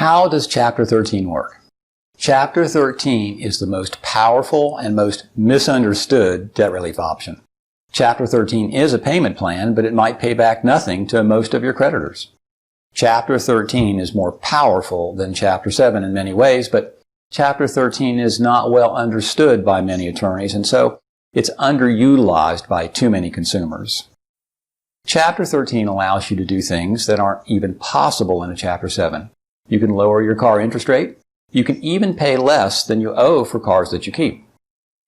How does Chapter 13 work? Chapter 13 is the most powerful and most misunderstood debt relief option. Chapter 13 is a payment plan, but it might pay back nothing to most of your creditors. Chapter 13 is more powerful than Chapter 7 in many ways, but Chapter 13 is not well understood by many attorneys, and so it's underutilized by too many consumers. Chapter 13 allows you to do things that aren't even possible in a Chapter 7. You can lower your car interest rate. You can even pay less than you owe for cars that you keep.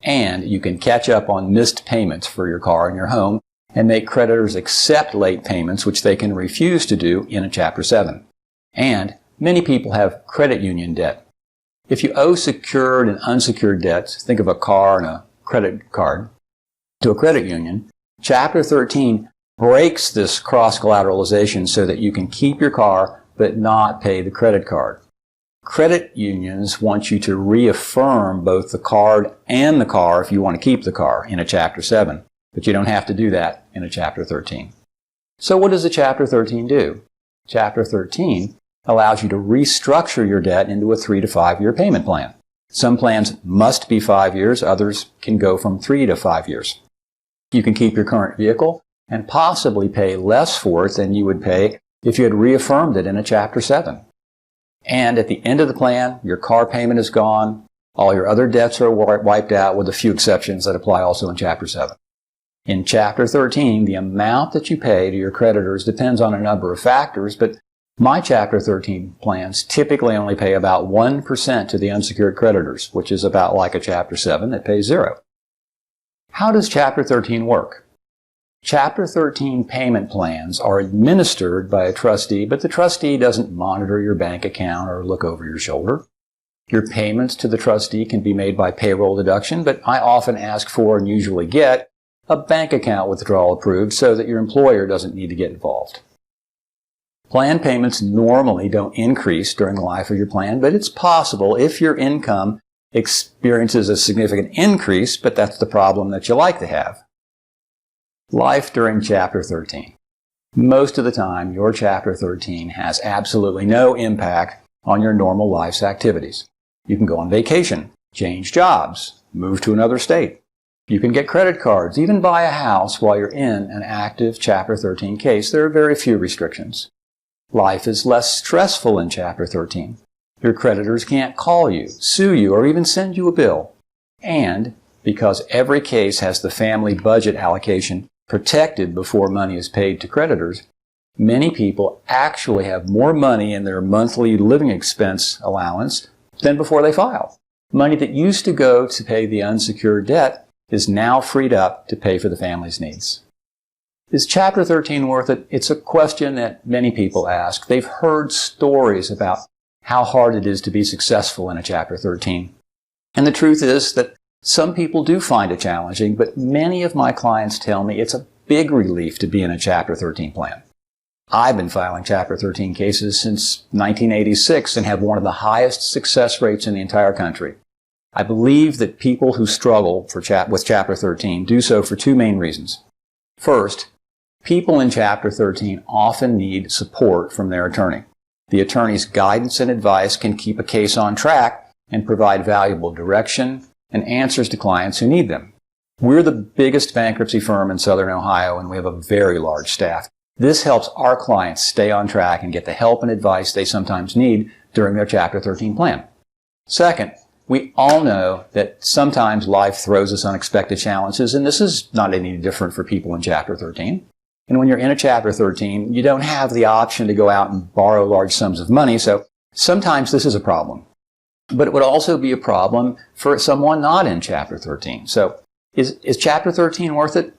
And you can catch up on missed payments for your car and your home and make creditors accept late payments, which they can refuse to do in a Chapter 7. And many people have credit union debt. If you owe secured and unsecured debts, think of a car and a credit card, to a credit union, Chapter 13 breaks this cross-collateralization so that you can keep your car but not pay the credit card. Credit unions want you to reaffirm both the card and the car if you want to keep the car in a Chapter 7, but you don't have to do that in a Chapter 13. So what does a Chapter 13 do? Chapter 13 allows you to restructure your debt into a 3 to 5 year payment plan. Some plans must be 5 years, others can go from 3 to 5 years. You can keep your current vehicle and possibly pay less for it than you would pay if you had reaffirmed it in a Chapter 7. And at the end of the plan, your car payment is gone, all your other debts are wiped out with a few exceptions that apply also in Chapter 7. In Chapter 13, the amount that you pay to your creditors depends on a number of factors, but my Chapter 13 plans typically only pay about 1% to the unsecured creditors, which is about like a Chapter 7 that pays 0. How does Chapter 13 work? Chapter 13 payment plans are administered by a trustee, but the trustee doesn't monitor your bank account or look over your shoulder. Your payments to the trustee can be made by payroll deduction, but I often ask for and usually get a bank account withdrawal approved so that your employer doesn't need to get involved. Plan payments normally don't increase during the life of your plan, but it's possible if your income experiences a significant increase, but that's the problem that you like to have. Life during Chapter 13. Most of the time, your Chapter 13 has absolutely no impact on your normal life's activities. You can go on vacation, change jobs, move to another state. You can get credit cards, even buy a house while you're in an active Chapter 13 case. There are very few restrictions. Life is less stressful in Chapter 13. Your creditors can't call you, sue you, or even send you a bill. And because every case has the family budget allocation protected before money is paid to creditors, many people actually have more money in their monthly living expense allowance than before they file. Money that used to go to pay the unsecured debt is now freed up to pay for the family's needs. Is Chapter 13 worth it? It's a question that many people ask. They've heard stories about how hard it is to be successful in a Chapter 13. And the truth is that some people do find it challenging, but many of my clients tell me it's a big relief to be in a Chapter 13 plan. I've been filing Chapter 13 cases since 1986 and have one of the highest success rates in the entire country. I believe that people who struggle with Chapter 13 do so for two main reasons. First, people in Chapter 13 often need support from their attorney. The attorney's guidance and advice can keep a case on track and provide valuable direction and answers to clients who need them. We're the biggest bankruptcy firm in Southern Ohio, and we have a very large staff. This helps our clients stay on track and get the help and advice they sometimes need during their Chapter 13 plan. Second, we all know that sometimes life throws us unexpected challenges, and this is not any different for people in Chapter 13. And when you're in a Chapter 13, you don't have the option to go out and borrow large sums of money, so sometimes this is a problem. But it would also be a problem for someone not in Chapter 13. So is Chapter 13 worth it?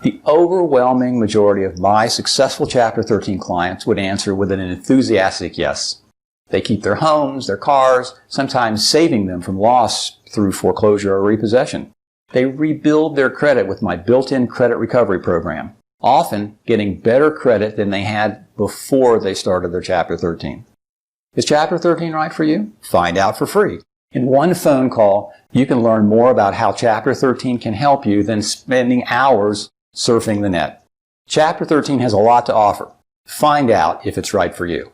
The overwhelming majority of my successful Chapter 13 clients would answer with an enthusiastic yes. They keep their homes, their cars, sometimes saving them from loss through foreclosure or repossession. They rebuild their credit with my built-in credit recovery program, often getting better credit than they had before they started their Chapter 13. Is Chapter 13 right for you? Find out for free. In one phone call, you can learn more about how Chapter 13 can help you than spending hours surfing the net. Chapter 13 has a lot to offer. Find out if it's right for you.